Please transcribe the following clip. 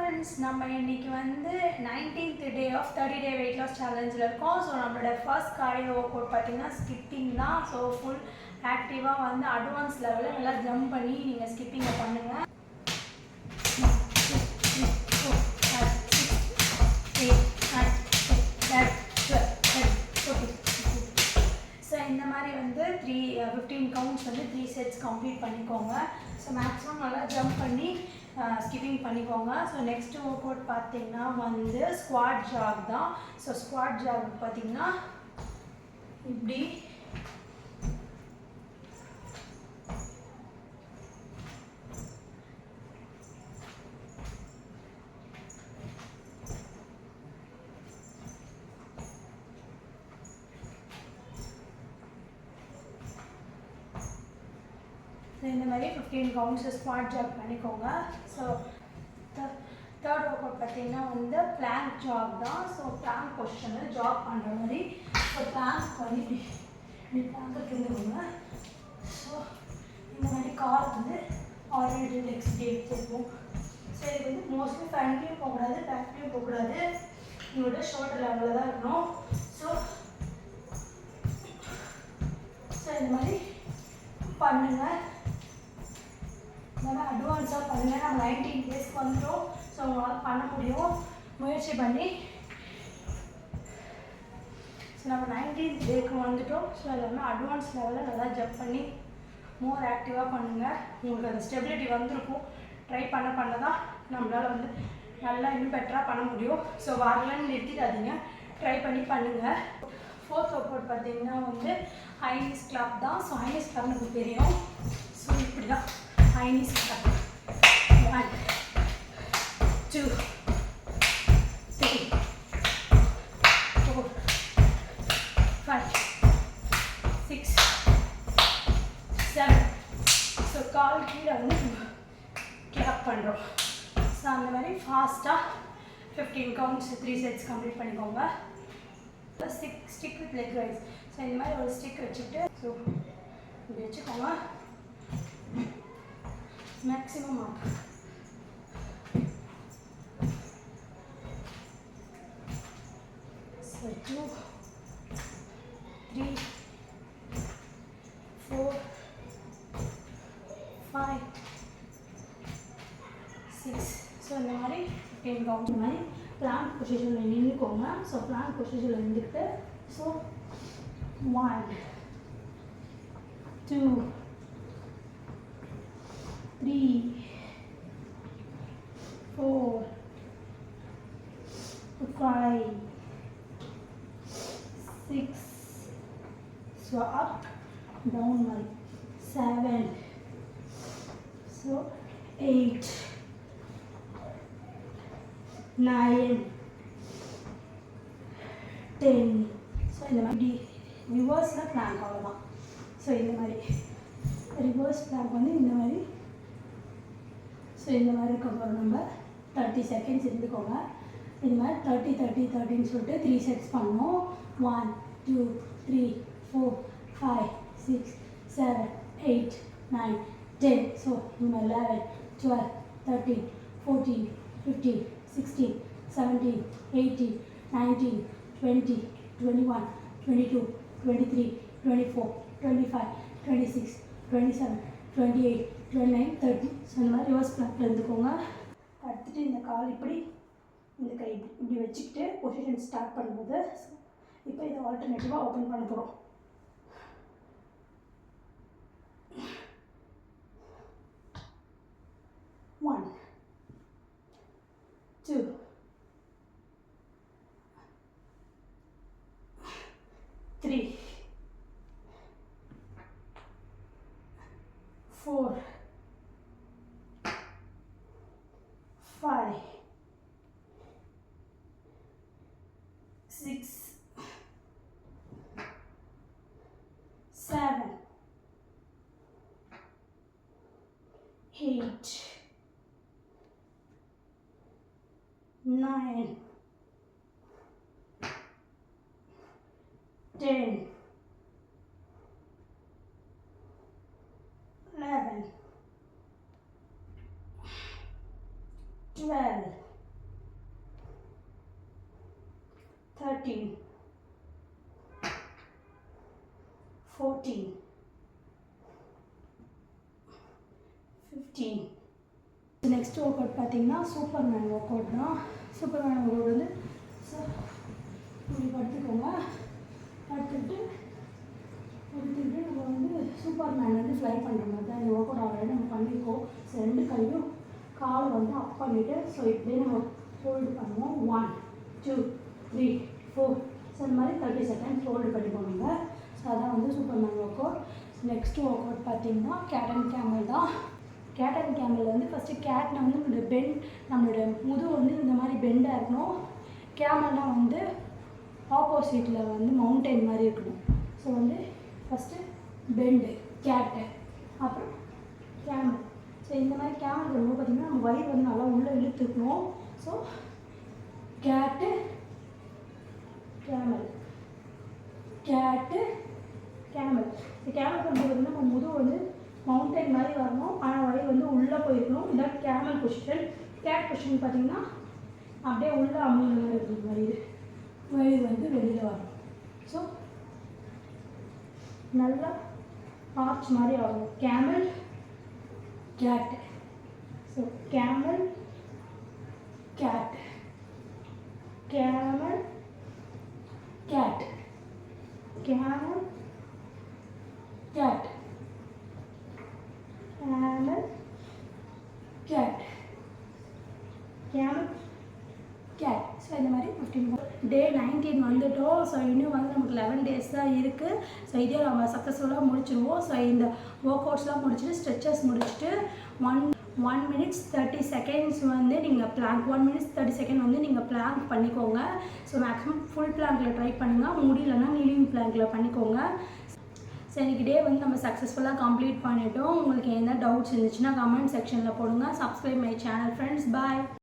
Friends, நம்ம இன்னைக்கு வந்து 19th day of 30 day weight loss சேலஞ்சில் இருக்கோம். ஸோ நம்மளோட ஃபர்ஸ்ட் கார்டியோ ஒர்க் அவுட் பார்த்தீங்கன்னா ஸ்கிப்பிங் தான். ஸோ ஃபுல் ஆக்டிவாக வந்து அட்வான்ஸ் லெவலில் நல்லா ஜம்ப் பண்ணி நீங்கள் ஸ்கிப்பிங்கை பண்ணுங்கள். ஸோ இந்த மாதிரி வந்து 15 கவுண்ட்ஸ் வந்து 3 செட்ஸ் கம்ப்ளீட் பண்ணிக்கோங்க. ஸோ மேக்ஸிமம் நல்லா ஜம்ப் பண்ணி ஸ்கிப்பிங் பண்ணிக்கோங்க. ஸோ நெக்ஸ்ட்டு ஒர்க் அவுட் பார்த்தீங்கன்னா வந்து ஸ்குவாட் ஜாக் தான். ஸோ ஸ்குவாட் ஜாக் பார்த்தீங்கன்னா இப்படி இந்த மாதிரி 15 கவுண்ட்ஸ் ஸ்குவாட் ஜாக் பண்ணிக்கோங்க. ஸோ தேர்ட் ஒர்க் அவுட் பார்த்தீங்கன்னா வந்து பிளாங்க் ஜாக் தான். ஸோ பிளாங்க் பொசிஷனில் ஜாக் பண்ணுற மாதிரி ஸோ பிளாங்க் பண்ணி இப்படி பிளாங்கை திருந்துக்கோங்க. ஸோ இந்த மாதிரி கால் வந்து ஆல்ரெடி லெக்ஸ் இப்படி எடுத்துருப்போம். ஸோ இது வந்து மோஸ்ட்லி ஃப்ரண்ட்லேயும் போகக்கூடாது, பேக்லேயும் போகக்கூடாது, உங்களோட ஷோல்டர் லெவலில் தான் இருக்கணும். ஸோ இந்த மாதிரி பண்ணுங்கள். நல்லா அட்வான்ஸாக பண்ணுங்கள். நம்ம 19 டேஸ்க்கு வந்துடும். ஸோ உங்களால் பண்ண முடியும், முயற்சி பண்ணி. ஸோ நம்ம 19th டேக்கு வந்துட்டோம். ஸோ எல்லாமே அட்வான்ஸ் லெவலில் நல்லா ஜம்ப் பண்ணி மோர் ஆக்டிவாக பண்ணுங்கள். உங்களுக்கு அந்த ஸ்டெபிலிட்டி வந்திருக்கும். ட்ரை பண்ண தான் நம்மளால் வந்து நல்லா இன்னும் பெட்டராக பண்ண முடியும். ஸோ வரலன்னு நிறுத்திடாதீங்க, ட்ரை பண்ணி பண்ணுங்கள். ஃபோர்த் ஒர்க் அவுட் பார்த்தீங்கன்னா வந்து ஹை நீஸ் கிளாப் தான். ஸோ ஹை நீஸ் கிளாப் நமக்கு தெரியும். ஸோ இப்படி தான் ஹை நீஸ் கிளாப். 1 2 3 4 5 6 7. ஸோ கால் கீழே வந்து கிளாப் பண்ணுறோம். ஸோ அந்த மாதிரி ஃபாஸ்ட்டாக 15 கவுண்ட்ஸ் 3 செட்ஸ் கம்ப்ளீட் பண்ணிக்கோங்க. Stick with leg raise. So இந்த மாதிரி ஒரு ஸ்டிக் வச்சுட்டு ஸோ இப்படி வச்சுக்கோங்க. மேக்ஸிமம் ஆகும். ஸோ 2 3 4 5 6. ஸோ இந்த மாதிரி 15 கவுண்ட். இந்த மாதிரி பிளாங்க் பொசிஷனில் நின்றுக்கோங்க. ஸோ பிளாங்க் பொசிஷனில் இருந்துக்கிட்டு ஸோ 1 2 3 4 5 6. ஸோ அப் டவுன் மாதிரி 7. ஸோ 8 9 10. ஸோ இந்த மாதிரி ரிவர்ஸில் பிளாங்க் அவ்வளோதான். ஸோ இந்த மாதிரி ரிவர்ஸ் பிளாங்க் வந்து இந்த மாதிரி. ஸோ இந்த மாதிரி இருக்கப்போ நம்ம 30 செகண்ட்ஸ் இருந்துக்கோங்க. இந்த மாதிரி 30 30 30ன்னு சொல்லிட்டு 3 செட்ஸ் பண்ணோம். 1 2 3 4 5 6 7 8 9 10. ஸோ இந்த 11 12 13 14 15 16 17 18 19 20 21 22 23 24 25 26 27 28 29 30. ஸோ இந்த மாதிரி ரிவர்ஸ் பிளாங்கில் இருந்துக்கோங்க. அடுத்துட்டு இந்த கால் இப்படி இந்த கை இப்படி வச்சுக்கிட்டு பொசிஷன் ஸ்டார்ட் பண்ணும்போது இப்போ இதை ஆல்டர்னேட்டிவாக ஓப்பன் பண்ண போகிறோம். 1 2 3 4 5 6 7 8 9 10 11 12 13, 14, 15. நெக்ஸ்ட் ஒர்க் அவுட் பார்த்தீங்கன்னா சூப்பர்மேன் ஒர்க் அவுட் தான். சூப்பர்மேன் ஒர்க் அவுட் வந்து இப்படி படுத்துக்கோங்க. படுத்துக்கிட்டு நம்ம வந்து சூப்பர்மேன் வந்து ஃப்ளை பண்ணுற மாதிரி தான் இந்த ஒர்க் அவுட் ஆல்ரெடி நம்ம பண்ணியிருக்கோம். ஸோ 2 கையும் காலை வந்து அப் பண்ணிவிட்டு ஸோ இப்படியே நம்ம ஹோல்டு பண்ணுவோம். 1, 2, 3, 4. ஸோ இந்த மாதிரி 30 செகண்ட்ஸ் ஹோல்டு பண்ணி போனீங்க. ஸோ அதான் வந்து Superman work out. Next work out பார்த்தீங்கன்னா கேட் அண்ட் கேமல் தான். கேட் அண்ட் கேமல் வந்து ஃபஸ்ட்டு கேட்னா வந்து நம்மளோட முதுகு வந்து இந்த மாதிரி பெண்டாக இருக்கணும். கேமல்னால் வந்து ஆப்போசிட்டில் வந்து மவுண்டைன் மாதிரி இருக்கணும். ஸோ வந்து ஃபஸ்ட்டு பெண்டு கேட்டு, அப்புறம் கேமல். ஸோ இந்த மாதிரி கேமல் வரும்போது பார்த்திங்கன்னா நம்ம வயிறு வந்து நல்லா உள்ளே இழுத்துக்கணும். ஸோ கேட்டு கேமல், கேட்டு கேமல். இந்த கேமல் பண்ணுறது வந்து நம்ம முதுகு வந்து மவுண்டைன் மாதிரி வரணும், ஆனால் வயிறு வந்து உள்ளே போயிருக்கணும். இதான் கேமல் பொசிஷன். கேட் பொசிஷன் பார்த்திங்கன்னா அப்படியே உள்ளே அமுங்க மாதிரி இருக்கணும். வயிறு வந்து வெளியில் வரணும். ஸோ நல்லா ஆர்ச் மாதிரி ஆகணும். Camel cat. So camel cat, camel cat, camel cat, camel cat, camel cat. So இந்த மாதிரி 15 டே 19 வந்துட்டோம். ஸோ இன்னும் வந்து நமக்கு 11 டேஸ் தான் இருக்குது. ஸோ இதே நம்ம சக்ஸஸ்ஃபுல்லாக முடிச்சிடுவோம். ஸோ இந்த ஒர்க் அவுட்ஸ்லாம் முடிச்சுட்டு ஸ்ட்ரெச்சஸ் முடிச்சுட்டு 1 minutes 30 seconds வந்து நீங்கள் பிளாங்க் 1 minutes 30 seconds வந்து நீங்கள் பிளாங்க் பண்ணிக்கோங்க. ஸோ மேக்ஸிமம் ஃபுல் பிளாங்கில் ட்ரை பண்ணுங்கள். முடியலன்னா நீலிங் பிளாங்கில் பண்ணிக்கோங்க. ஸோ இன்றைக்கி டே வந்து நம்ம சக்ஸஸ்ஃபுல்லாக கம்ப்ளீட் பண்ணிட்டோம். உங்களுக்கு என்ன டவுட்ஸ் இருந்துச்சுன்னா கமெண்ட் செக்ஷனில் போடுங்க. Subscribe my channel friends. Bye.